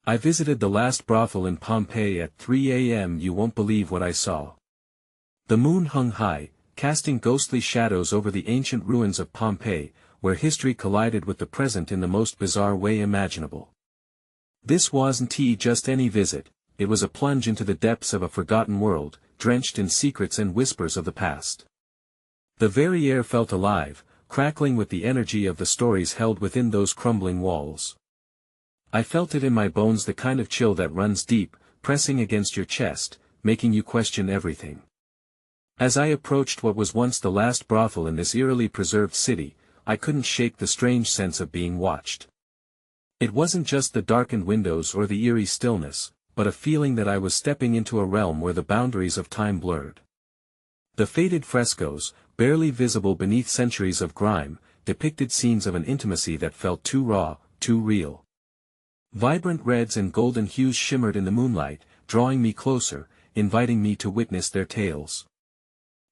I visited the last brothel in Pompeii at 3 a.m. You won't believe what I saw. The moon hung high, casting ghostly shadows over the ancient ruins of Pompeii, where history collided with the present in the most bizarre way imaginable. This wasn't just any visit, it was a plunge into the depths of a forgotten world, drenched in secrets and whispers of the past. The very air felt alive, crackling with the energy of the stories held within those crumbling walls. I felt it in my bones, the kind of chill that runs deep, pressing against your chest, making you question everything. As I approached what was once the last brothel in this eerily preserved city, I couldn't shake the strange sense of being watched. It wasn't just the darkened windows or the eerie stillness, but a feeling that I was stepping into a realm where the boundaries of time blurred. The faded frescoes, barely visible beneath centuries of grime, depicted scenes of an intimacy that felt too raw, too real. Vibrant reds and golden hues shimmered in the moonlight, drawing me closer, inviting me to witness their tales.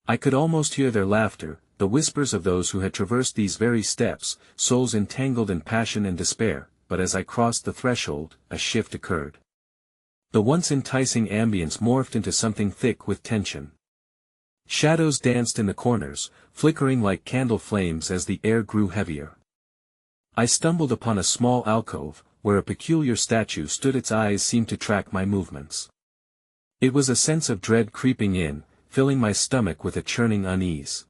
I could almost hear their laughter, the whispers of those who had traversed these very steps, souls entangled in passion and despair, but as I crossed the threshold, a shift occurred. The once enticing ambience morphed into something thick with tension. Shadows danced in the corners, flickering like candle flames as the air grew heavier. I stumbled upon a small alcove, where a peculiar statue stood. Its eyes seemed to track my movements. It was a sense of dread creeping in, filling my stomach with a churning unease.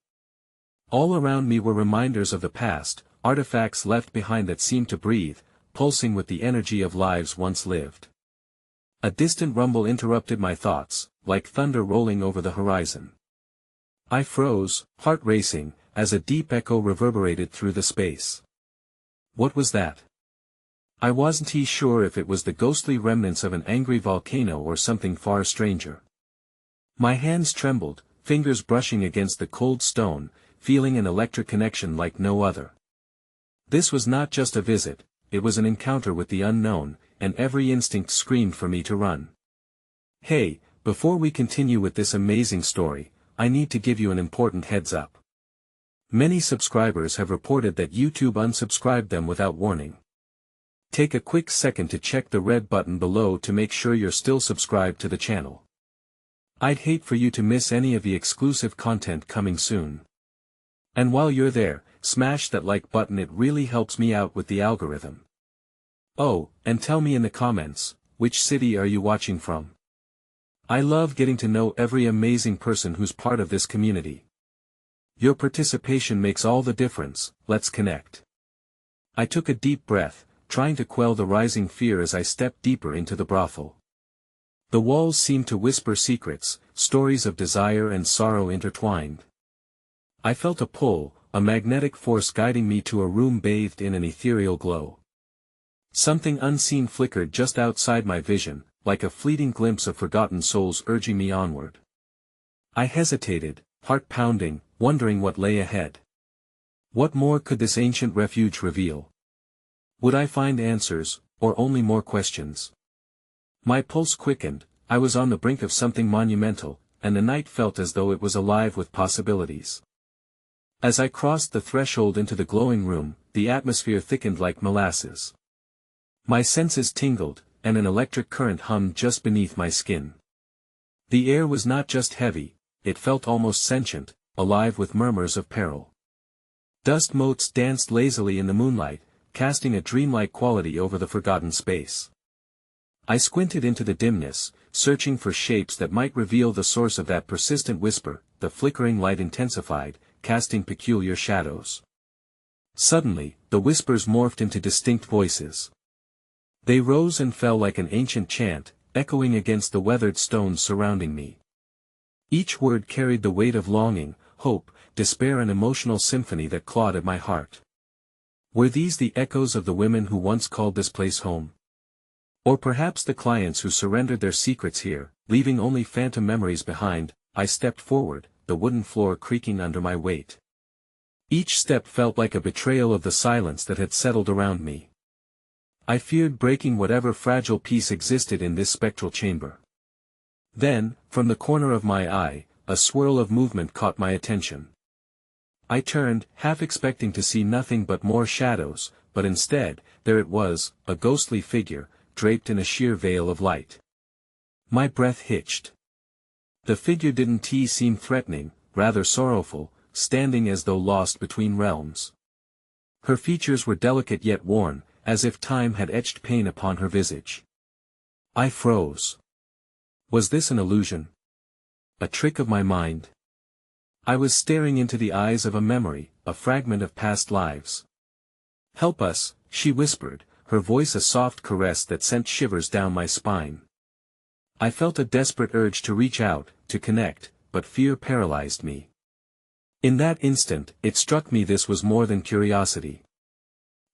All around me were reminders of the past, artifacts left behind that seemed to breathe, pulsing with the energy of lives once lived. A distant rumble interrupted my thoughts, like thunder rolling over the horizon. I froze, heart racing, as a deep echo reverberated through the space. What was that? I wasn't sure if it was the ghostly remnants of an angry volcano or something far stranger. My hands trembled, fingers brushing against the cold stone, feeling an electric connection like no other. This was not just a visit, it was an encounter with the unknown, and every instinct screamed for me to run. Hey, before we continue with this amazing story, I need to give you an important heads up. Many subscribers have reported that YouTube unsubscribed them without warning. Take a quick second to check the red button below to make sure you're still subscribed to the channel. I'd hate for you to miss any of the exclusive content coming soon. And while you're there, smash that like button, it really helps me out with the algorithm. Oh, and tell me in the comments, which city are you watching from? I love getting to know every amazing person who's part of this community. Your participation makes all the difference. Let's connect. I took a deep breath, trying to quell the rising fear as I stepped deeper into the brothel. The walls seemed to whisper secrets, stories of desire and sorrow intertwined. I felt a pull, a magnetic force guiding me to a room bathed in an ethereal glow. Something unseen flickered just outside my vision, like a fleeting glimpse of forgotten souls urging me onward. I hesitated, heart pounding, wondering what lay ahead. What more could this ancient refuge reveal? Would I find answers, or only more questions? My pulse quickened, I was on the brink of something monumental, and the night felt as though it was alive with possibilities. As I crossed the threshold into the glowing room, the atmosphere thickened like molasses. My senses tingled, and an electric current hummed just beneath my skin. The air was not just heavy, it felt almost sentient, alive with murmurs of peril. Dust motes danced lazily in the moonlight, casting a dreamlike quality over the forgotten space. I squinted into the dimness, searching for shapes that might reveal the source of that persistent whisper. The flickering light intensified, casting peculiar shadows. Suddenly, the whispers morphed into distinct voices. They rose and fell like an ancient chant, echoing against the weathered stones surrounding me. Each word carried the weight of longing, hope, despair, and emotional symphony that clawed at my heart. Were these the echoes of the women who once called this place home? Or perhaps the clients who surrendered their secrets here, leaving only phantom memories behind? I stepped forward, the wooden floor creaking under my weight. Each step felt like a betrayal of the silence that had settled around me. I feared breaking whatever fragile peace existed in this spectral chamber. Then, from the corner of my eye, a swirl of movement caught my attention. I turned, half expecting to see nothing but more shadows, but instead, there it was, a ghostly figure, draped in a sheer veil of light. My breath hitched. The figure didn't seem threatening, rather sorrowful, standing as though lost between realms. Her features were delicate yet worn, as if time had etched pain upon her visage. I froze. Was this an illusion? A trick of my mind? I was staring into the eyes of a memory, a fragment of past lives. "Help us," she whispered, her voice a soft caress that sent shivers down my spine. I felt a desperate urge to reach out, to connect, but fear paralyzed me. In that instant, it struck me this was more than curiosity.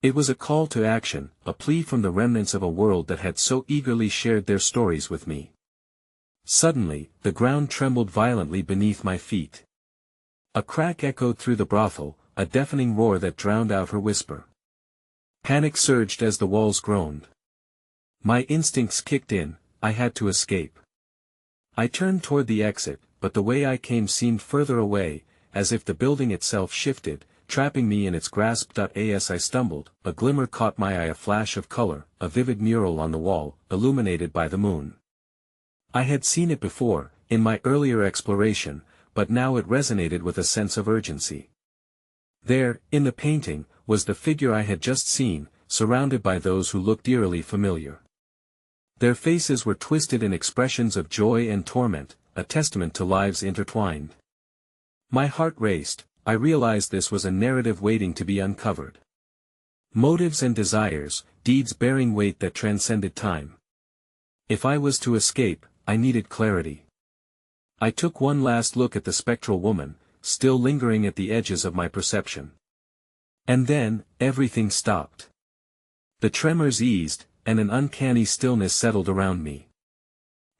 It was a call to action, a plea from the remnants of a world that had so eagerly shared their stories with me. Suddenly, the ground trembled violently beneath my feet. A crack echoed through the brothel, a deafening roar that drowned out her whisper. Panic surged as the walls groaned. My instincts kicked in, I had to escape. I turned toward the exit, but the way I came seemed further away, as if the building itself shifted, trapping me in its grasp. As I stumbled, a glimmer caught my eye, a flash of color, a vivid mural on the wall, illuminated by the moon. I had seen it before, in my earlier exploration, but now it resonated with a sense of urgency. There, in the painting, was the figure I had just seen, surrounded by those who looked eerily familiar. Their faces were twisted in expressions of joy and torment, a testament to lives intertwined. My heart raced. I realized this was a narrative waiting to be uncovered. Motives and desires, deeds bearing weight that transcended time. If I was to escape, I needed clarity. I took one last look at the spectral woman, still lingering at the edges of my perception. And then, everything stopped. The tremors eased, and an uncanny stillness settled around me.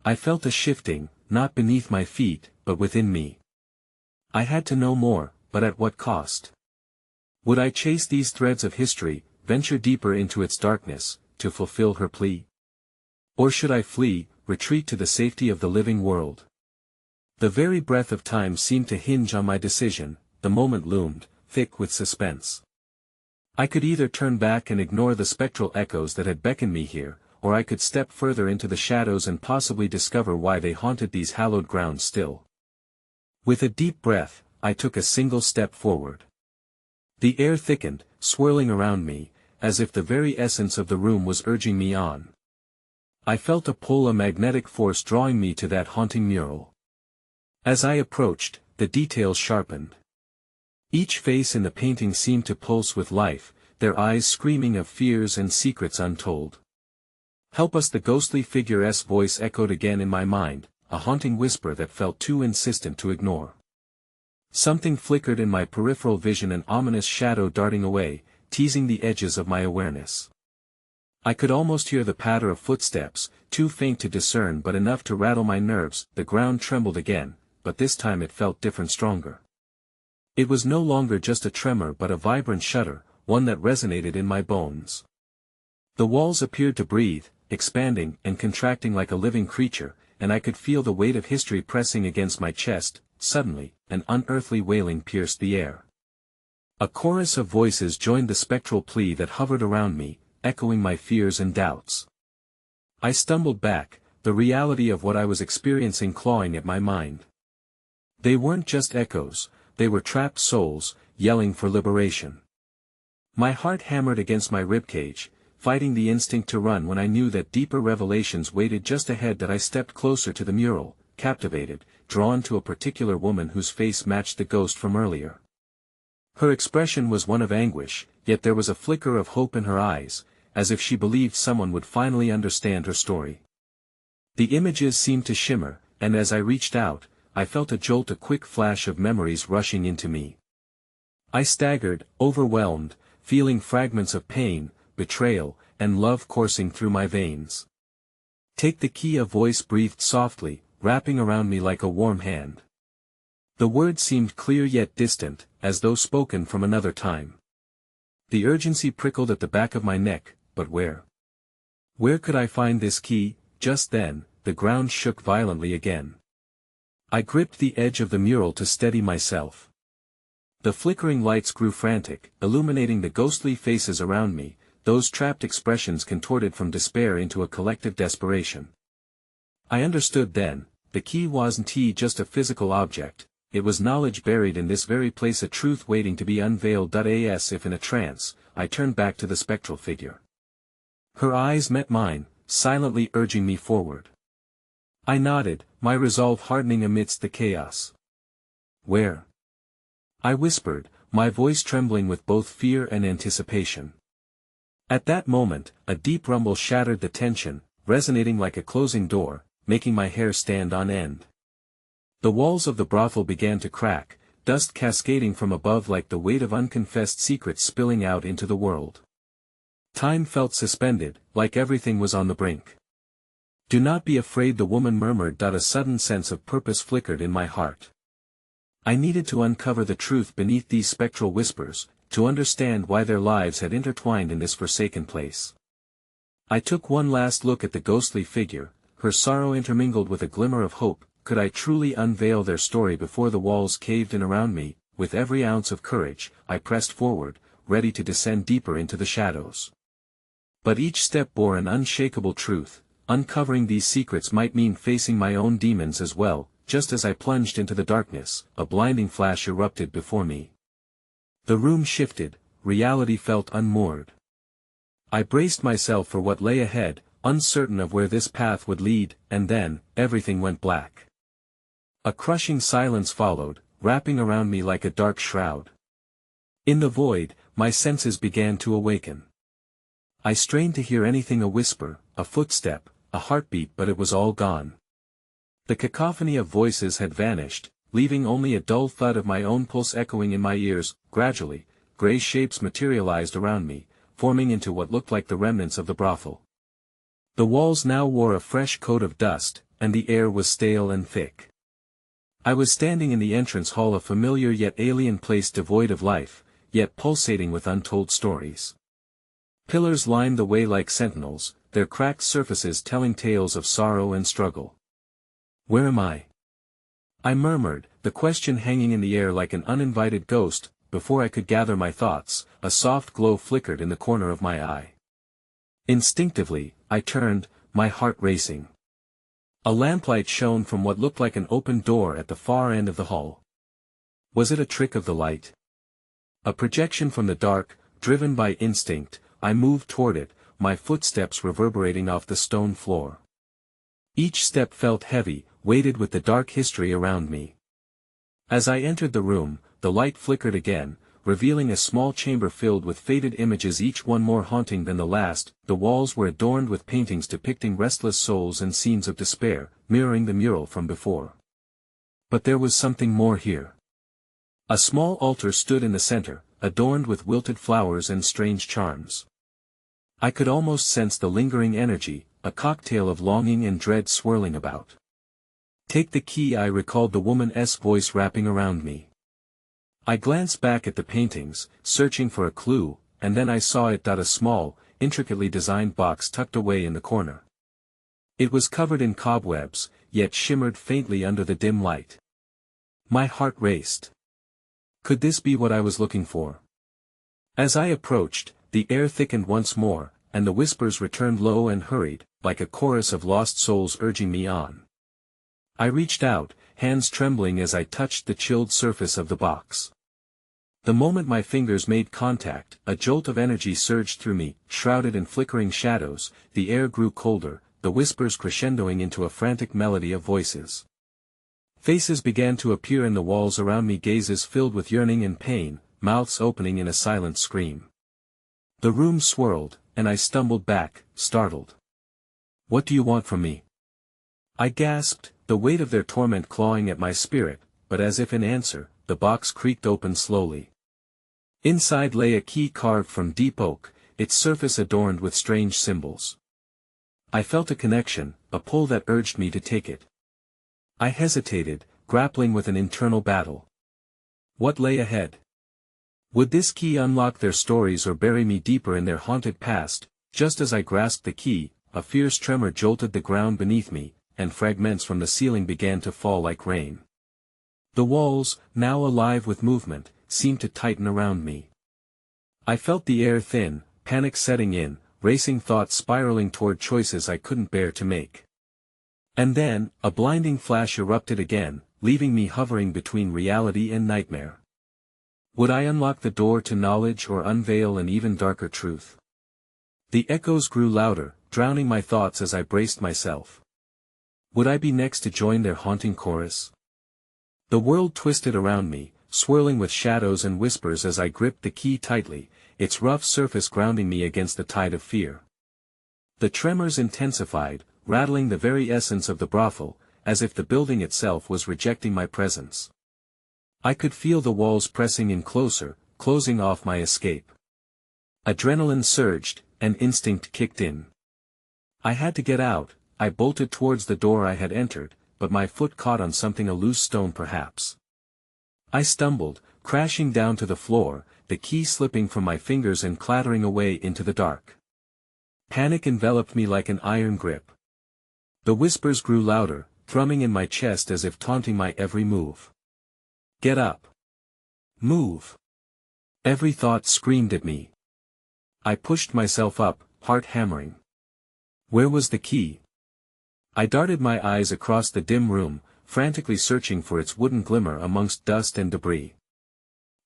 I felt a shifting, not beneath my feet, but within me. I had to know more, but at what cost? Would I chase these threads of history, venture deeper into its darkness, to fulfill her plea? Or should I flee, retreat to the safety of the living world? The very breath of time seemed to hinge on my decision. The moment loomed, thick with suspense. I could either turn back and ignore the spectral echoes that had beckoned me here, or I could step further into the shadows and possibly discover why they haunted these hallowed grounds still. With a deep breath, I took a single step forward. The air thickened, swirling around me, as if the very essence of the room was urging me on. I felt a pull, a magnetic force drawing me to that haunting mural. As I approached, the details sharpened. Each face in the painting seemed to pulse with life, their eyes screaming of fears and secrets untold. "Help us!" the ghostly figure's voice echoed again in my mind, a haunting whisper that felt too insistent to ignore. Something flickered in my peripheral vision, an ominous shadow darting away, teasing the edges of my awareness. I could almost hear the patter of footsteps, too faint to discern but enough to rattle my nerves. The ground trembled again, but this time it felt different, stronger. It was no longer just a tremor but a vibrant shudder, one that resonated in my bones. The walls appeared to breathe, expanding and contracting like a living creature, and I could feel the weight of history pressing against my chest. Suddenly, an unearthly wailing pierced the air. A chorus of voices joined the spectral plea that hovered around me, echoing my fears and doubts. I stumbled back, the reality of what I was experiencing clawing at my mind. They weren't just echoes, they were trapped souls, yelling for liberation. My heart hammered against my ribcage, fighting the instinct to run when I knew that deeper revelations waited just ahead. That I stepped closer to the mural, captivated, drawn to a particular woman whose face matched the ghost from earlier. Her expression was one of anguish, yet there was a flicker of hope in her eyes, as if she believed someone would finally understand her story. The images seemed to shimmer, and as I reached out, I felt a jolt, a quick flash of memories rushing into me. I staggered, overwhelmed, feeling fragments of pain, betrayal, and love coursing through my veins. "Take the key," a voice breathed softly, wrapping around me like a warm hand. The words seemed clear yet distant, as though spoken from another time. The urgency prickled at the back of my neck, but where? Where could I find this key? Just then, the ground shook violently again. I gripped the edge of the mural to steady myself. The flickering lights grew frantic, illuminating the ghostly faces around me, those trapped expressions contorted from despair into a collective desperation. I understood then, the key wasn't just a physical object, it was knowledge buried in this very place, a truth waiting to be unveiled. As if in a trance, I turned back to the spectral figure. Her eyes met mine, silently urging me forward. I nodded, my resolve hardening amidst the chaos. "Where?" I whispered, my voice trembling with both fear and anticipation. At that moment, a deep rumble shattered the tension, resonating like a closing door, making my hair stand on end. The walls of the brothel began to crack, dust cascading from above like the weight of unconfessed secrets spilling out into the world. Time felt suspended, like everything was on the brink. "Do not be afraid," the woman murmured. A sudden sense of purpose flickered in my heart. I needed to uncover the truth beneath these spectral whispers, to understand why their lives had intertwined in this forsaken place. I took one last look at the ghostly figure, her sorrow intermingled with a glimmer of hope. Could I truly unveil their story before the walls caved in around me? With every ounce of courage, I pressed forward, ready to descend deeper into the shadows. But each step bore an unshakable truth. Uncovering these secrets might mean facing my own demons as well. Just as I plunged into the darkness, a blinding flash erupted before me. The room shifted, reality felt unmoored. I braced myself for what lay ahead, uncertain of where this path would lead, and then, everything went black. A crushing silence followed, wrapping around me like a dark shroud. In the void, my senses began to awaken. I strained to hear anything, a whisper, a footstep, a heartbeat, but it was all gone. The cacophony of voices had vanished, leaving only a dull thud of my own pulse echoing in my ears. Gradually, gray shapes materialized around me, forming into what looked like the remnants of the brothel. The walls now wore a fresh coat of dust, and the air was stale and thick. I was standing in the entrance hall, a familiar yet alien place, devoid of life, yet pulsating with untold stories. Pillars lined the way like sentinels, their cracked surfaces telling tales of sorrow and struggle. "Where am I?" I murmured, the question hanging in the air like an uninvited ghost. Before I could gather my thoughts, a soft glow flickered in the corner of my eye. Instinctively, I turned, my heart racing. A lamplight shone from what looked like an open door at the far end of the hall. Was it a trick of the light? A projection from the dark? Driven by instinct, I moved toward it, my footsteps reverberating off the stone floor. Each step felt heavy, weighted with the dark history around me. As I entered the room, the light flickered again, revealing a small chamber filled with faded images, each one more haunting than the last. The walls were adorned with paintings depicting restless souls and scenes of despair, mirroring the mural from before. But there was something more here. A small altar stood in the center, adorned with wilted flowers and strange charms. I could almost sense the lingering energy, a cocktail of longing and dread swirling about. "Take the key," I recalled the woman's voice wrapping around me. I glanced back at the paintings, searching for a clue, and then I saw it. A small, intricately designed box tucked away in the corner. It was covered in cobwebs, yet shimmered faintly under the dim light. My heart raced. Could this be what I was looking for? As I approached, the air thickened once more, and the whispers returned low and hurried, like a chorus of lost souls urging me on. I reached out, hands trembling as I touched the chilled surface of the box. The moment my fingers made contact, a jolt of energy surged through me. Shrouded in flickering shadows, the air grew colder, the whispers crescendoing into a frantic melody of voices. Faces began to appear in the walls around me, gazes filled with yearning and pain, mouths opening in a silent scream. The room swirled, and I stumbled back, startled. "What do you want from me?" I gasped, the weight of their torment clawing at my spirit, but as if in answer, the box creaked open slowly. Inside lay a key carved from deep oak, its surface adorned with strange symbols. I felt a connection, a pull that urged me to take it. I hesitated, grappling with an internal battle. What lay ahead? Would this key unlock their stories or bury me deeper in their haunted past? Just as I grasped the key, a fierce tremor jolted the ground beneath me, and fragments from the ceiling began to fall like rain. The walls, now alive with movement, seemed to tighten around me. I felt the air thin, panic setting in, racing thoughts spiraling toward choices I couldn't bear to make. And then, a blinding flash erupted again, leaving me hovering between reality and nightmare. Would I unlock the door to knowledge or unveil an even darker truth? The echoes grew louder, drowning my thoughts as I braced myself. Would I be next to join their haunting chorus? The world twisted around me, swirling with shadows and whispers as I gripped the key tightly, its rough surface grounding me against the tide of fear. The tremors intensified, rattling the very essence of the brothel, as if the building itself was rejecting my presence. I could feel the walls pressing in closer, closing off my escape. Adrenaline surged, and instinct kicked in. I had to get out. I bolted towards the door I had entered, but my foot caught on something, a loose stone perhaps. I stumbled, crashing down to the floor, the key slipping from my fingers and clattering away into the dark. Panic enveloped me like an iron grip. The whispers grew louder, thrumming in my chest as if taunting my every move. Get up. Move. Every thought screamed at me. I pushed myself up, heart hammering. Where was the key? I darted my eyes across the dim room, frantically searching for its wooden glimmer amongst dust and debris.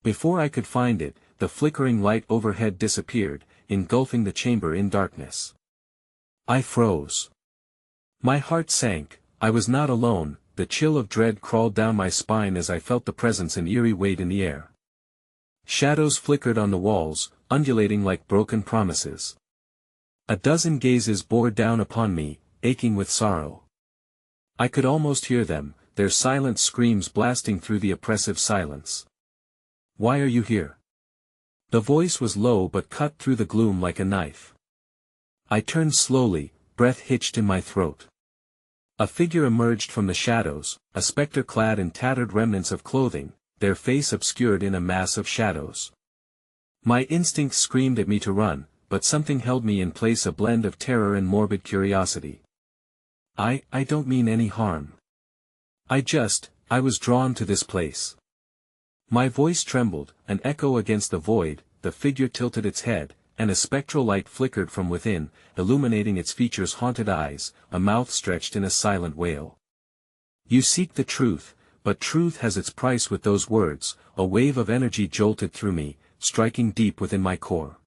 Before I could find it, the flickering light overhead disappeared, engulfing the chamber in darkness. I froze. My heart sank. I was not alone. The chill of dread crawled down my spine as I felt the presence and eerie weight in the air. Shadows flickered on the walls, undulating like broken promises. A dozen gazes bore down upon me, aching with sorrow. I could almost hear them, their silent screams blasting through the oppressive silence. Why are you here? The voice was low but cut through the gloom like a knife. I turned slowly, breath hitched in my throat. A figure emerged from the shadows, a spectre clad in tattered remnants of clothing, their face obscured in a mass of shadows. My instincts screamed at me to run, but something held me in place, a blend of terror and morbid curiosity. I don't mean any harm. I was drawn to this place. My voice trembled, an echo against the void. The figure tilted its head, and a spectral light flickered from within, illuminating its features' haunted eyes, a mouth stretched in a silent wail. You seek the truth, but truth has its price. With those words, a wave of energy jolted through me, striking deep within my core.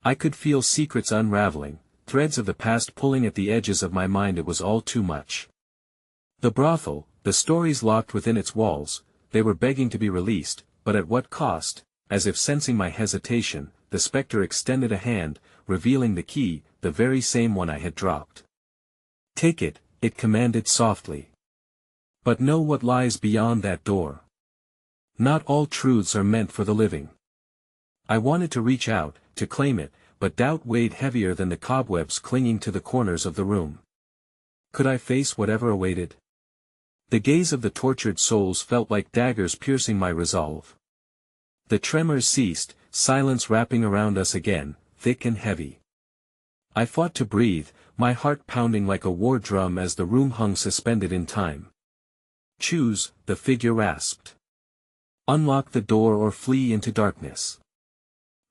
I could feel secrets unraveling, threads of the past pulling at the edges of my mind. It was all too much. The brothel, the stories locked within its walls, they were begging to be released, but at what cost? As if sensing my hesitation, the spectre extended a hand, revealing the key, the very same one I had dropped. Take it, it commanded softly. But know what lies beyond that door. Not all truths are meant for the living. I wanted to reach out, to claim it, but doubt weighed heavier than the cobwebs clinging to the corners of the room. Could I face whatever awaited? The gaze of the tortured souls felt like daggers piercing my resolve. The tremors ceased, silence wrapping around us again, thick and heavy. I fought to breathe, my heart pounding like a war drum as the room hung suspended in time. Choose, the figure rasped. Unlock the door or flee into darkness.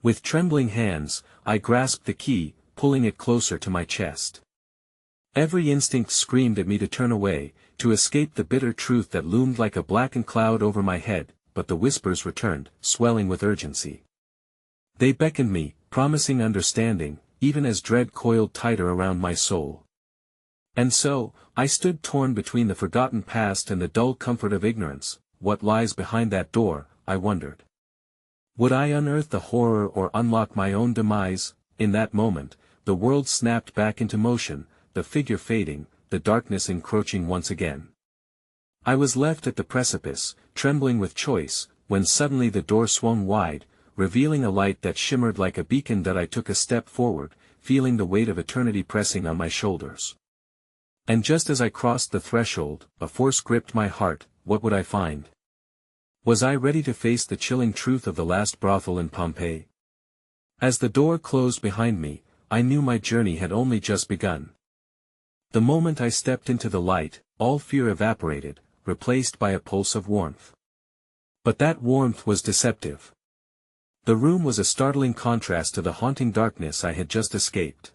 With trembling hands, I grasped the key, pulling it closer to my chest. Every instinct screamed at me to turn away, to escape the bitter truth that loomed like a blackened cloud over my head, but the whispers returned, swelling with urgency. They beckoned me, promising understanding, even as dread coiled tighter around my soul. And so, I stood torn between the forgotten past and the dull comfort of ignorance. What lies behind that door, I wondered. Would I unearth the horror or unlock my own demise? In that moment, the world snapped back into motion, the figure fading, the darkness encroaching once again. I was left at the precipice, trembling with choice, when suddenly the door swung wide, revealing a light that shimmered like a beacon. That I took a step forward, feeling the weight of eternity pressing on my shoulders. And just as I crossed the threshold, a force gripped my heart. What would I find? Was I ready to face the chilling truth of the last brothel in Pompeii? As the door closed behind me, I knew my journey had only just begun. The moment I stepped into the light, all fear evaporated, replaced by a pulse of warmth. But that warmth was deceptive. The room was a startling contrast to the haunting darkness I had just escaped.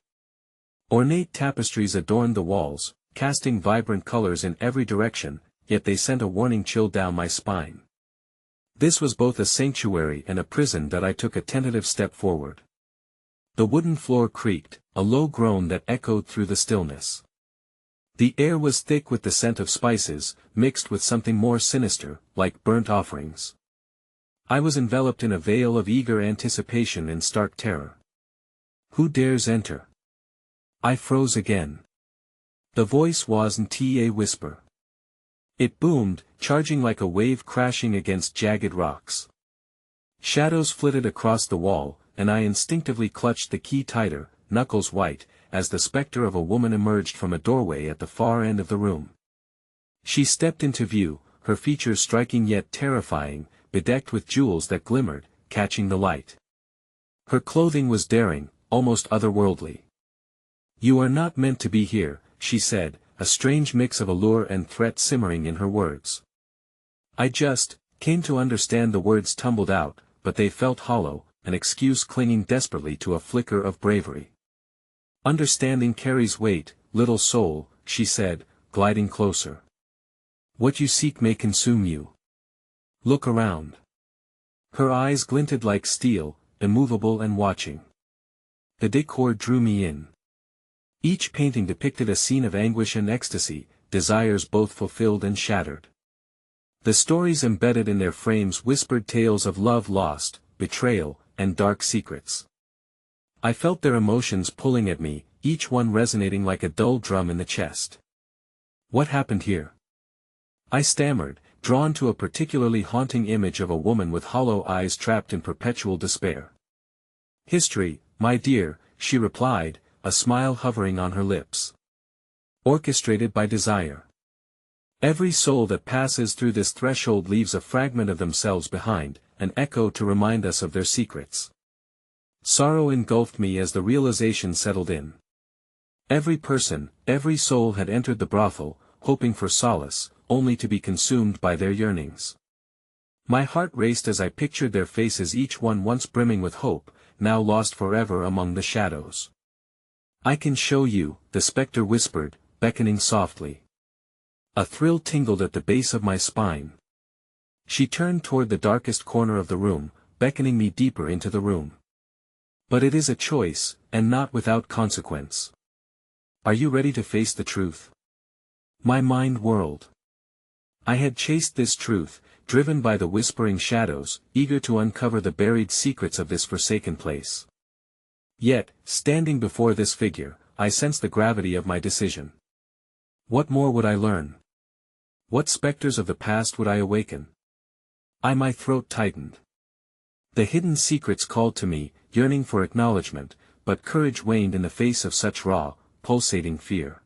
Ornate tapestries adorned the walls, casting vibrant colors in every direction, yet they sent a warning chill down my spine. This was both a sanctuary and a prison that I took a tentative step forward. The wooden floor creaked, a low groan that echoed through the stillness. The air was thick with the scent of spices, mixed with something more sinister, like burnt offerings. I was enveloped in a veil of eager anticipation and stark terror. Who dares enter? I froze again. The voice wasn't a whisper. It boomed, charging like a wave crashing against jagged rocks. Shadows flitted across the wall, and I instinctively clutched the key tighter, knuckles white, as the specter of a woman emerged from a doorway at the far end of the room. She stepped into view, her features striking yet terrifying, bedecked with jewels that glimmered, catching the light. Her clothing was daring, almost otherworldly. "You are not meant to be here," she said, a strange mix of allure and threat simmering in her words. I just came to understand. The words tumbled out, but they felt hollow, an excuse clinging desperately to a flicker of bravery. "Understanding carries weight, little soul," she said, gliding closer. "What you seek may consume you. Look around." Her eyes glinted like steel, immovable and watching. The decor drew me in. Each painting depicted a scene of anguish and ecstasy, desires both fulfilled and shattered. The stories embedded in their frames whispered tales of love lost, betrayal, and dark secrets. I felt their emotions pulling at me, each one resonating like a dull drum in the chest. "What happened here?" I stammered, drawn to a particularly haunting image of a woman with hollow eyes trapped in perpetual despair. "History, my dear," she replied, a smile hovering on her lips. "Orchestrated by desire. Every soul that passes through this threshold leaves a fragment of themselves behind, an echo to remind us of their secrets." Sorrow engulfed me as the realization settled in. Every person, every soul had entered the brothel, hoping for solace, only to be consumed by their yearnings. My heart raced as I pictured their faces, each one once brimming with hope, now lost forever among the shadows. "I can show you," the specter whispered, beckoning softly. A thrill tingled at the base of my spine. She turned toward the darkest corner of the room, beckoning me deeper into the room. "But it is a choice, and not without consequence. Are you ready to face the truth?" My mind whirled. I had chased this truth, driven by the whispering shadows, eager to uncover the buried secrets of this forsaken place. Yet, standing before this figure, I sensed the gravity of my decision. What more would I learn? What specters of the past would I awaken? My throat tightened. The hidden secrets called to me, yearning for acknowledgement, but courage waned in the face of such raw, pulsating fear.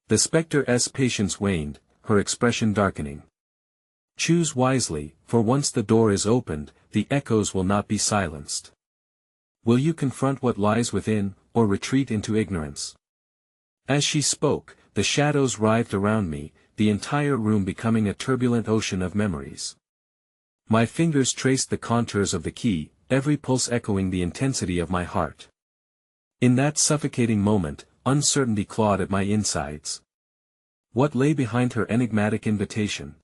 The spectre's patience waned, her expression darkening. "Choose wisely, for once the door is opened, the echoes will not be silenced. Will you confront what lies within, or retreat into ignorance?" As she spoke, the shadows writhed around me, the entire room becoming a turbulent ocean of memories. My fingers traced the contours of the key, every pulse echoing the intensity of my heart. In that suffocating moment, uncertainty clawed at my insides. What lay behind her enigmatic invitation?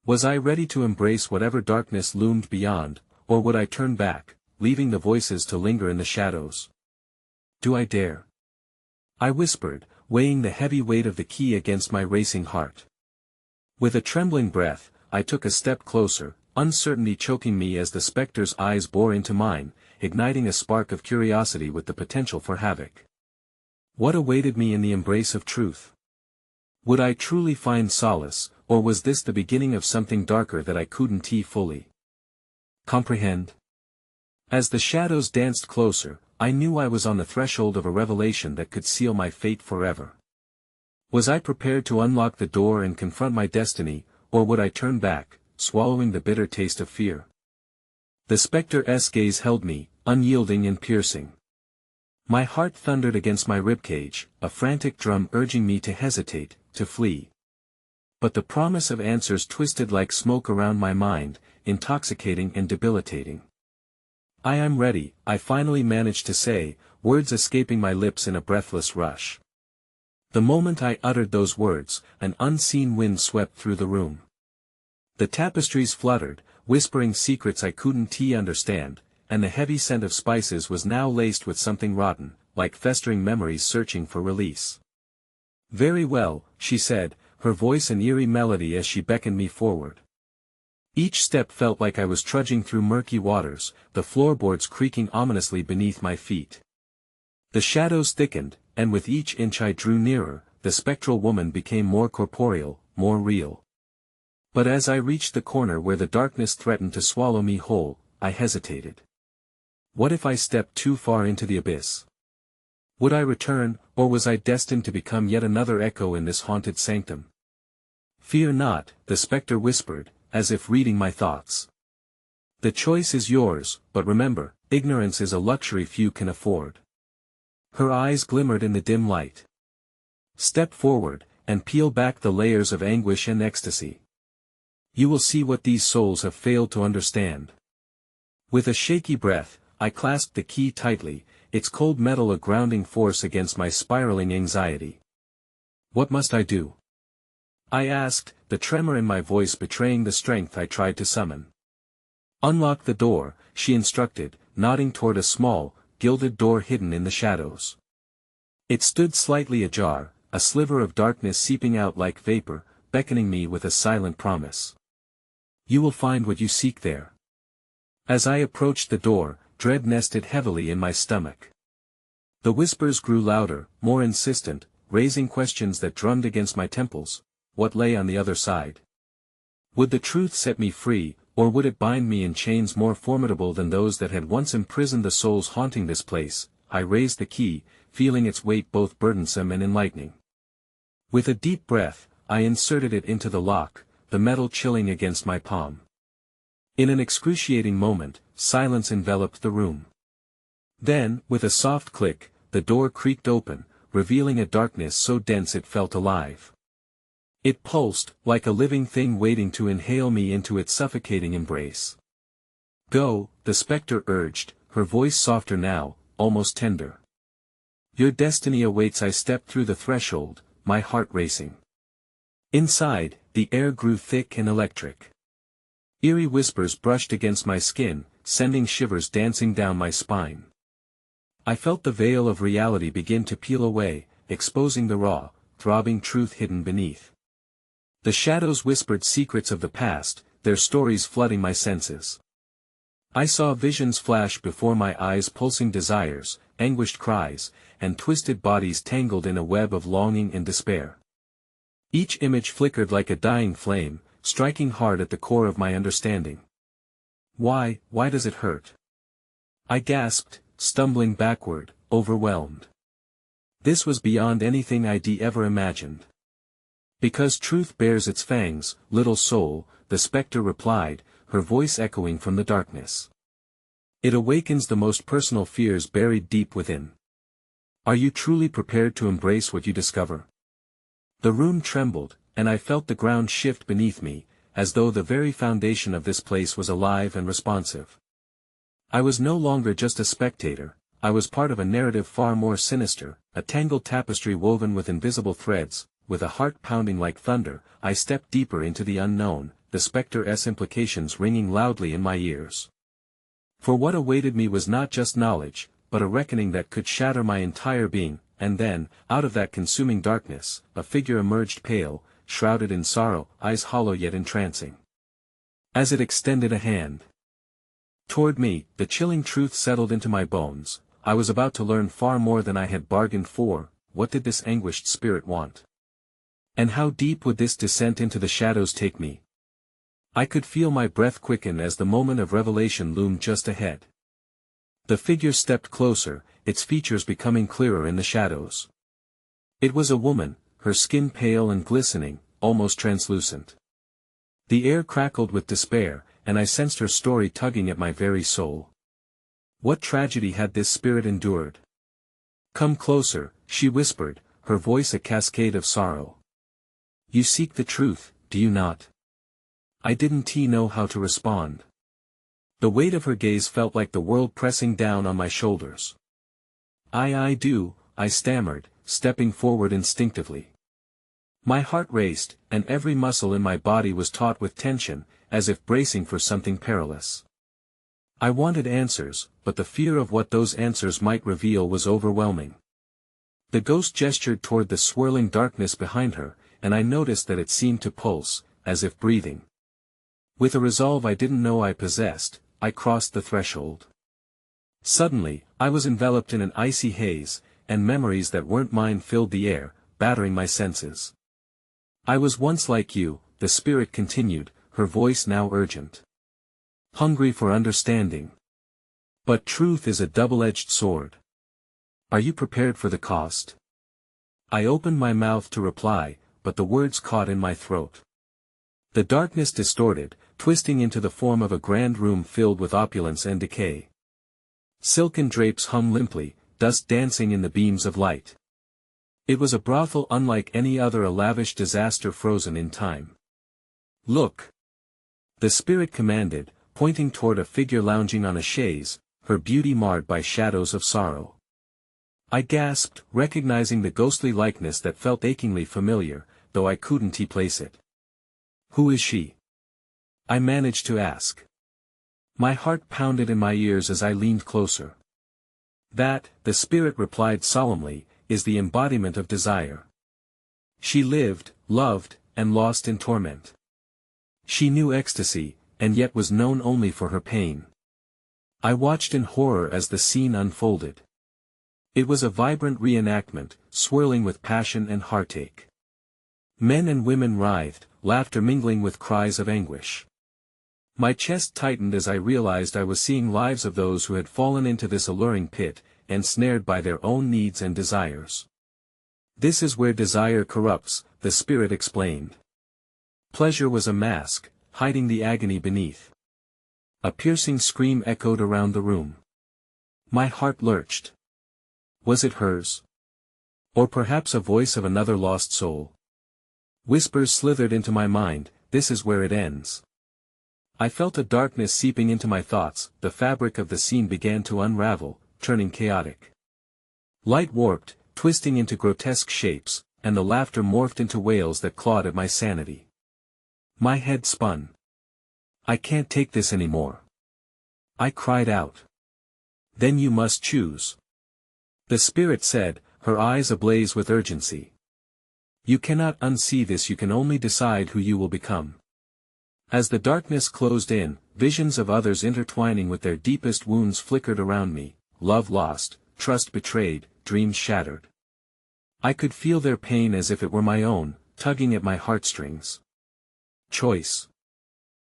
Was I ready to embrace whatever darkness loomed beyond, or would I turn back, leaving the voices to linger in the shadows? "Do I dare?" I whispered, weighing the heavy weight of the key against my racing heart. With a trembling breath, I took a step closer, uncertainty choking me as the specter's eyes bore into mine, igniting a spark of curiosity with the potential for havoc. What awaited me in the embrace of truth? Would I truly find solace, or was this the beginning of something darker that I couldn't fully comprehend? As the shadows danced closer, I knew I was on the threshold of a revelation that could seal my fate forever. Was I prepared to unlock the door and confront my destiny, or would I turn back, swallowing the bitter taste of fear? The spectre's gaze held me, unyielding and piercing. My heart thundered against my ribcage, a frantic drum urging me to hesitate, to flee. But the promise of answers twisted like smoke around my mind, intoxicating and debilitating. "I am ready," I finally managed to say, words escaping my lips in a breathless rush. The moment I uttered those words, an unseen wind swept through the room. The tapestries fluttered, whispering secrets I couldn't understand, and the heavy scent of spices was now laced with something rotten, like festering memories searching for release. "Very well," she said, her voice an eerie melody as she beckoned me forward. Each step felt like I was trudging through murky waters, the floorboards creaking ominously beneath my feet. The shadows thickened, and with each inch I drew nearer, the spectral woman became more corporeal, more real. But as I reached the corner where the darkness threatened to swallow me whole, I hesitated. What if I stepped too far into the abyss? Would I return, or was I destined to become yet another echo in this haunted sanctum? "Fear not," the spectre whispered, as if reading my thoughts. "The choice is yours, but remember, ignorance is a luxury few can afford." Her eyes glimmered in the dim light. "Step forward, and peel back the layers of anguish and ecstasy. You will see what these souls have failed to understand." With a shaky breath, I clasped the key tightly, its cold metal a grounding force against my spiraling anxiety. "What must I do?" I asked, the tremor in my voice betraying the strength I tried to summon. "Unlock the door," she instructed, nodding toward a small, gilded door hidden in the shadows. It stood slightly ajar, a sliver of darkness seeping out like vapor, beckoning me with a silent promise. "You will find what you seek there." As I approached the door, dread nested heavily in my stomach. The whispers grew louder, more insistent, raising questions that drummed against my temples. What lay on the other side? Would the truth set me free, or would it bind me in chains more formidable than those that had once imprisoned the souls haunting this place? I raised the key, feeling its weight both burdensome and enlightening. With a deep breath, I inserted it into the lock, the metal chilling against my palm. In an excruciating moment, silence enveloped the room. Then, with a soft click, the door creaked open, revealing a darkness so dense it felt alive. It pulsed, like a living thing waiting to inhale me into its suffocating embrace. "Go," the spectre urged, her voice softer now, almost tender. "Your destiny awaits." I stepped through the threshold, my heart racing. Inside, the air grew thick and electric. Eerie whispers brushed against my skin, sending shivers dancing down my spine. I felt the veil of reality begin to peel away, exposing the raw, throbbing truth hidden beneath. The shadows whispered secrets of the past, their stories flooding my senses. I saw visions flash before my eyes, pulsing desires, anguished cries, and twisted bodies tangled in a web of longing and despair. Each image flickered like a dying flame, striking hard at the core of my understanding. Why does it hurt?" I gasped, stumbling backward, overwhelmed. This was beyond anything I'd ever imagined. "Because truth bears its fangs, little soul," the spectre replied, her voice echoing from the darkness. "It awakens the most personal fears buried deep within. Are you truly prepared to embrace what you discover?" The room trembled, and I felt the ground shift beneath me, as though the very foundation of this place was alive and responsive. I was no longer just a spectator, I was part of a narrative far more sinister, a tangled tapestry woven with invisible threads. With a heart pounding like thunder, I stepped deeper into the unknown, the spectre's implications ringing loudly in my ears. For what awaited me was not just knowledge, but a reckoning that could shatter my entire being. And then, out of that consuming darkness, a figure emerged, pale, shrouded in sorrow, eyes hollow yet entrancing. As it extended a hand toward me, the chilling truth settled into my bones. I was about to learn far more than I had bargained for. What did this anguished spirit want? And how deep would this descent into the shadows take me? I could feel my breath quicken as the moment of revelation loomed just ahead. The figure stepped closer, its features becoming clearer in the shadows. It was a woman, her skin pale and glistening, almost translucent. The air crackled with despair, and I sensed her story tugging at my very soul. What tragedy had this spirit endured? "Come closer," she whispered, her voice a cascade of sorrow. "You seek the truth, do you not?" I didn't know how to respond. The weight of her gaze felt like the world pressing down on my shoulders. I do, I stammered, stepping forward instinctively. My heart raced, and every muscle in my body was taut with tension, as if bracing for something perilous. I wanted answers, but the fear of what those answers might reveal was overwhelming. The ghost gestured toward the swirling darkness behind her, and I noticed that it seemed to pulse, as if breathing. With a resolve I didn't know I possessed, I crossed the threshold. Suddenly, I was enveloped in an icy haze, and memories that weren't mine filled the air, battering my senses. I was once like you, the spirit continued, her voice now urgent. Hungry for understanding. But truth is a double-edged sword. Are you prepared for the cost? I opened my mouth to reply, but the words caught in my throat. The darkness distorted, twisting into the form of a grand room filled with opulence and decay. Silken drapes hung limply, dust dancing in the beams of light. It was a brothel unlike any other, a lavish disaster frozen in time. Look! The spirit commanded, pointing toward a figure lounging on a chaise, her beauty marred by shadows of sorrow. I gasped, recognizing the ghostly likeness that felt achingly familiar, though I couldn't place it. Who is she? I managed to ask. My heart pounded in my ears as I leaned closer. That, the spirit replied solemnly, is the embodiment of desire. She lived, loved, and lost in torment. She knew ecstasy, and yet was known only for her pain. I watched in horror as the scene unfolded. It was a vibrant reenactment, swirling with passion and heartache. Men and women writhed, laughter mingling with cries of anguish. My chest tightened as I realized I was seeing lives of those who had fallen into this alluring pit, ensnared by their own needs and desires. This is where desire corrupts, the spirit explained. Pleasure was a mask, hiding the agony beneath. A piercing scream echoed around the room. My heart lurched. Was it hers? Or perhaps a voice of another lost soul? Whispers slithered into my mind, this is where it ends. I felt a darkness seeping into my thoughts, the fabric of the scene began to unravel, turning chaotic. Light warped, twisting into grotesque shapes, and the laughter morphed into wails that clawed at my sanity. My head spun. I can't take this anymore. I cried out. Then you must choose. The spirit said, her eyes ablaze with urgency. You cannot unsee this, you can only decide who you will become. As the darkness closed in, visions of others intertwining with their deepest wounds flickered around me, love lost, trust betrayed, dreams shattered. I could feel their pain as if it were my own, tugging at my heartstrings. Choice.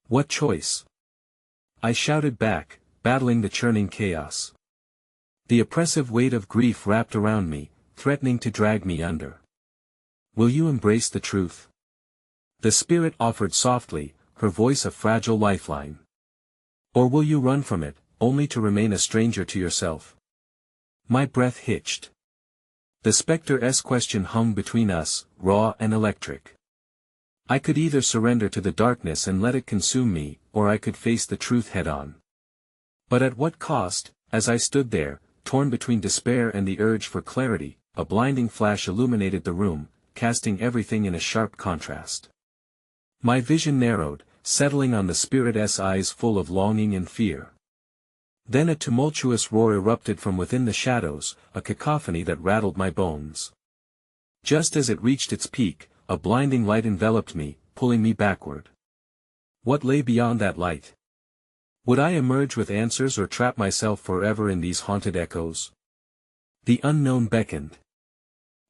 What choice? I shouted back, battling the churning chaos. The oppressive weight of grief wrapped around me, threatening to drag me under. Will you embrace the truth? The spirit offered softly, her voice a fragile lifeline. Or will you run from it, only to remain a stranger to yourself? My breath hitched. The spectre-esque question hung between us, raw and electric. I could either surrender to the darkness and let it consume me, or I could face the truth head-on. But at what cost? As I stood there, torn between despair and the urge for clarity, a blinding flash illuminated the room, casting everything in a sharp contrast. My vision narrowed, settling on the spirit's eyes full of longing and fear. Then a tumultuous roar erupted from within the shadows, a cacophony that rattled my bones. Just as it reached its peak, a blinding light enveloped me, pulling me backward. What lay beyond that light? Would I emerge with answers or trap myself forever in these haunted echoes? The unknown beckoned.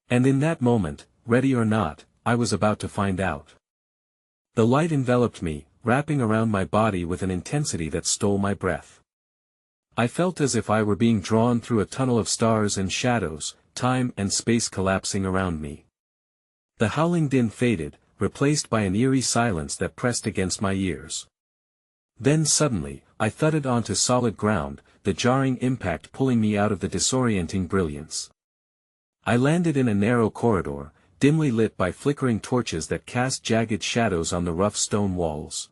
And in that moment, ready or not, I was about to find out. The light enveloped me, wrapping around my body with an intensity that stole my breath. I felt as if I were being drawn through a tunnel of stars and shadows, time and space collapsing around me. The howling din faded, replaced by an eerie silence that pressed against my ears. Then suddenly, I thudded onto solid ground, the jarring impact pulling me out of the disorienting brilliance. I landed in a narrow corridor, dimly lit by flickering torches that cast jagged shadows on the rough stone walls.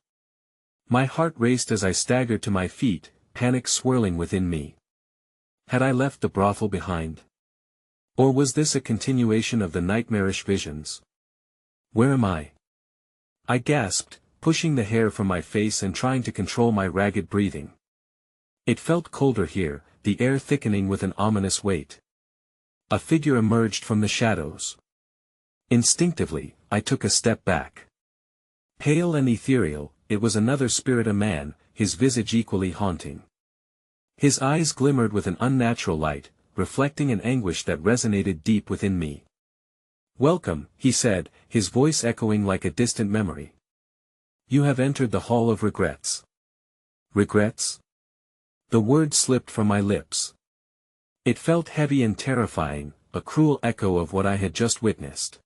My heart raced as I staggered to my feet, panic swirling within me. Had I left the brothel behind? Or was this a continuation of the nightmarish visions? Where am I? I gasped, pushing the hair from my face and trying to control my ragged breathing. It felt colder here, the air thickening with an ominous weight. A figure emerged from the shadows. Instinctively, I took a step back. Pale and ethereal, it was another spirit, a man, his visage equally haunting. His eyes glimmered with an unnatural light, reflecting an anguish that resonated deep within me. "Welcome," he said, his voice echoing like a distant memory. "You have entered the Hall of Regrets." Regrets? The word slipped from my lips. It felt heavy and terrifying, a cruel echo of what I had just witnessed.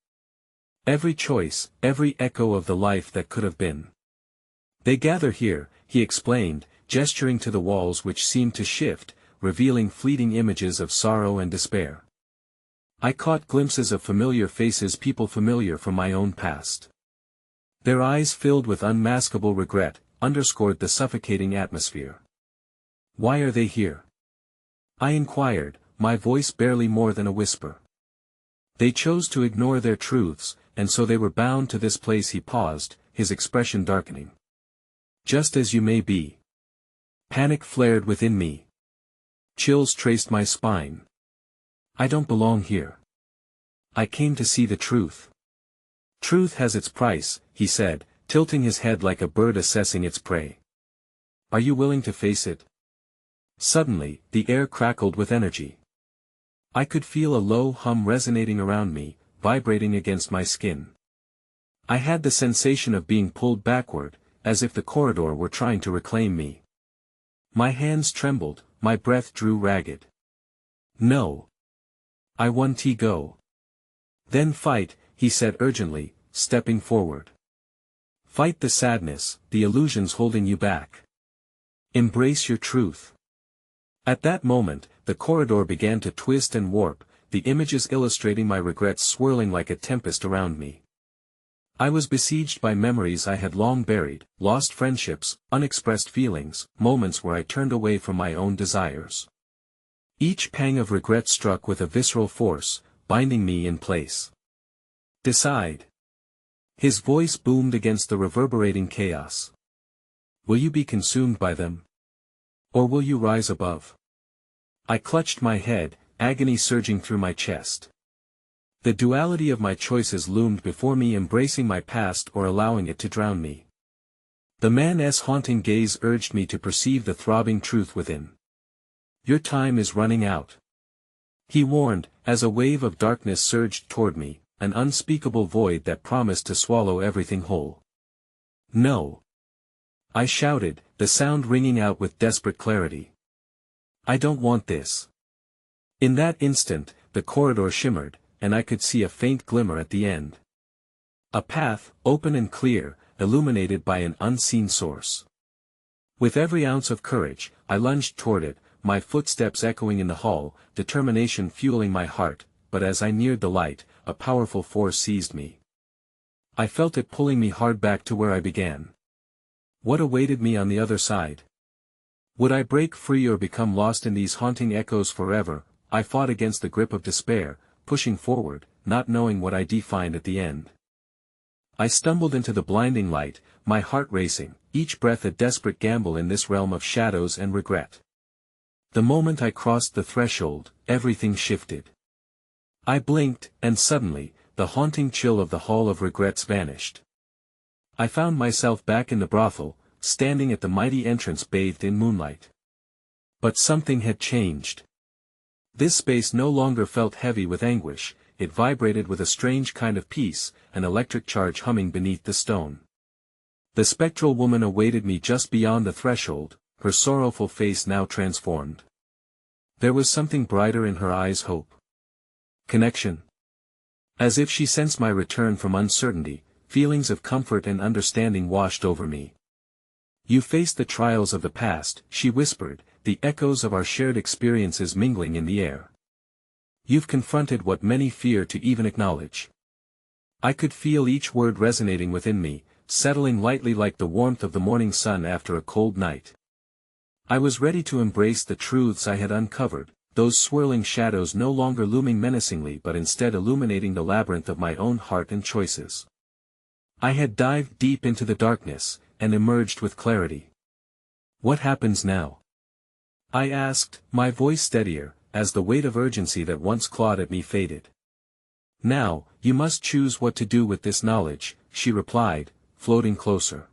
Every choice, every echo of the life that could have been. "They gather here," he explained, gesturing to the walls which seemed to shift, revealing fleeting images of sorrow and despair. I caught glimpses of familiar faces, people familiar from my own past. Their eyes, filled with unmaskable regret, underscored the suffocating atmosphere. "Why are they here?" I inquired, my voice barely more than a whisper. "They chose to ignore their truths, and so they were bound to this place." He paused, his expression darkening. "Just as you may be." Panic flared within me. Chills traced my spine. "I don't belong here. I came to see the truth." "Truth has its price," he said, tilting his head like a bird assessing its prey. "Are you willing to face it?" Suddenly, the air crackled with energy. I could feel a low hum resonating around me, vibrating against my skin. I had the sensation of being pulled backward, as if the corridor were trying to reclaim me. My hands trembled, my breath drew ragged. "No. I want to go." "Then fight," he said urgently, stepping forward. "Fight the sadness, the illusions holding you back. Embrace your truth." At that moment, the corridor began to twist and warp, the images illustrating my regrets swirling like a tempest around me. I was besieged by memories I had long buried, lost friendships, unexpressed feelings, moments where I turned away from my own desires. Each pang of regret struck with a visceral force, binding me in place. "Decide." His voice boomed against the reverberating chaos. "Will you be consumed by them? Or will you rise above?" I clutched my head, agony surging through my chest. The duality of my choices loomed before me, embracing my past or allowing it to drown me. The man's haunting gaze urged me to perceive the throbbing truth within. "Your time is running out," he warned, as a wave of darkness surged toward me, an unspeakable void that promised to swallow everything whole. "No!" I shouted, the sound ringing out with desperate clarity. "I don't want this." In that instant, the corridor shimmered, and I could see a faint glimmer at the end. A path, open and clear, illuminated by an unseen source. With every ounce of courage, I lunged toward it, my footsteps echoing in the hall, determination fueling my heart, but as I neared the light, a powerful force seized me. I felt it pulling me hard back to where I began. What awaited me on the other side? Would I break free or become lost in these haunting echoes forever? I fought against the grip of despair, pushing forward, not knowing what I'd find at the end. I stumbled into the blinding light, my heart racing, each breath a desperate gamble in this realm of shadows and regret. The moment I crossed the threshold, everything shifted. I blinked, and suddenly, the haunting chill of the Hall of Regrets vanished. I found myself back in the brothel, standing at the mighty entrance bathed in moonlight. But something had changed. This space no longer felt heavy with anguish, it vibrated with a strange kind of peace, an electric charge humming beneath the stone. The spectral woman awaited me just beyond the threshold, her sorrowful face now transformed. There was something brighter in her eyes, hope. Connection. As if she sensed my return from uncertainty, feelings of comfort and understanding washed over me. "You faced the trials of the past," she whispered, the echoes of our shared experiences mingling in the air. "You've confronted what many fear to even acknowledge." I could feel each word resonating within me, settling lightly like the warmth of the morning sun after a cold night. I was ready to embrace the truths I had uncovered, those swirling shadows no longer looming menacingly but instead illuminating the labyrinth of my own heart and choices. I had dived deep into the darkness, and emerged with clarity. What happens now? I asked, my voice steadier, as the weight of urgency that once clawed at me faded. Now, you must choose what to do with this knowledge, she replied, floating closer.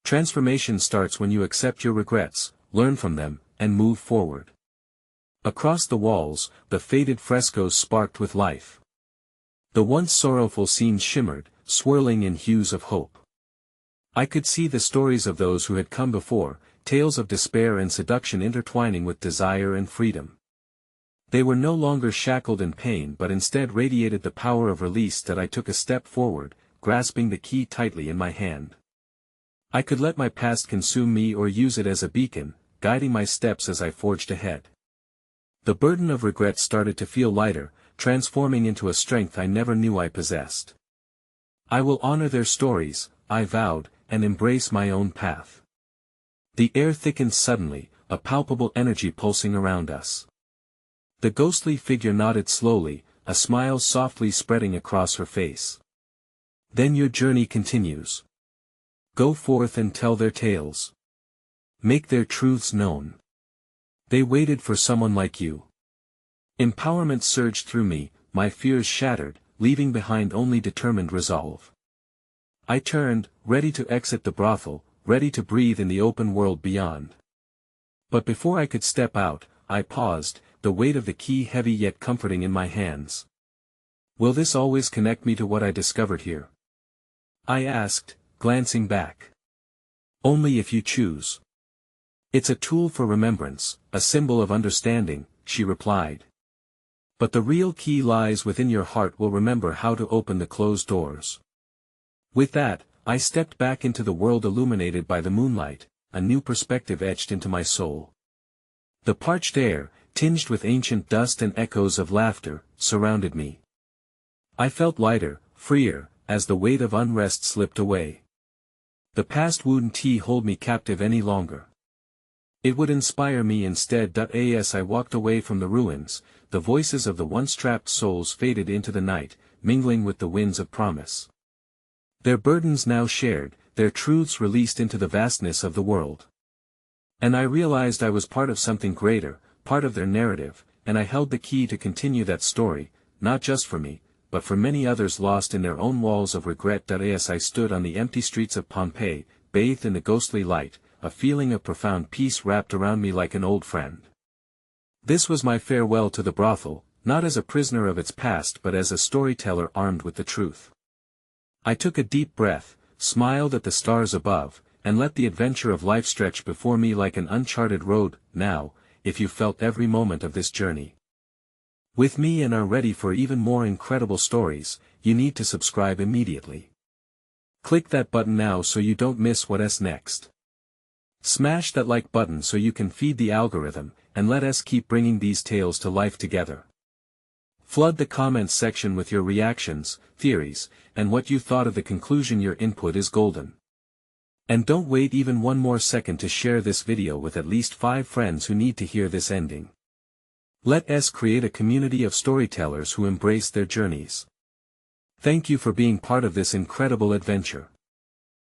Transformation starts when you accept your regrets, learn from them, and move forward. Across the walls, the faded frescoes sparked with life. The once sorrowful scenes shimmered, swirling in hues of hope. I could see the stories of those who had come before, tales of despair and seduction intertwining with desire and freedom. They were no longer shackled in pain but instead radiated the power of release that I took a step forward, grasping the key tightly in my hand. I could let my past consume me or use it as a beacon, guiding my steps as I forged ahead. The burden of regret started to feel lighter, transforming into a strength I never knew I possessed. I will honor their stories, I vowed, and embrace my own path. The air thickened suddenly, a palpable energy pulsing around us. The ghostly figure nodded slowly, a smile softly spreading across her face. Then your journey continues. Go forth and tell their tales. Make their truths known. They waited for someone like you. Empowerment surged through me, my fears shattered, leaving behind only determined resolve. I turned, ready to exit the brothel, ready to breathe in the open world beyond. But before I could step out, I paused, the weight of the key heavy yet comforting in my hands. Will this always connect me to what I discovered here? I asked, glancing back. Only if you choose. It's a tool for remembrance, a symbol of understanding, she replied. But the real key lies within your heart will remember how to open the closed doors. With that, I stepped back into the world illuminated by the moonlight, a new perspective etched into my soul. The parched air, tinged with ancient dust and echoes of laughter, surrounded me. I felt lighter, freer, as the weight of unrest slipped away. The past wouldn't hold me captive any longer. It would inspire me instead. As I walked away from the ruins, the voices of the once trapped souls faded into the night, mingling with the winds of promise. Their burdens now shared, their truths released into the vastness of the world. And I realized I was part of something greater, part of their narrative, and I held the key to continue that story, not just for me, but for many others lost in their own walls of regret. As I stood on the empty streets of Pompeii, bathed in the ghostly light, a feeling of profound peace wrapped around me like an old friend. This was my farewell to the brothel, not as a prisoner of its past but as a storyteller armed with the truth. I took a deep breath, smiled at the stars above, and let the adventure of life stretch before me like an uncharted road. Now, if you felt every moment of this journey with me and are ready for even more incredible stories, you need to subscribe immediately. Click that button now so you don't miss what's next. Smash that like button so you can feed the algorithm, and let us keep bringing these tales to life together. Flood the comments section with your reactions, theories, and what you thought of the conclusion. Your input is golden. And don't wait even one more second to share this video with at least 5 friends who need to hear this ending. Let us create a community of storytellers who embrace their journeys. Thank you for being part of this incredible adventure.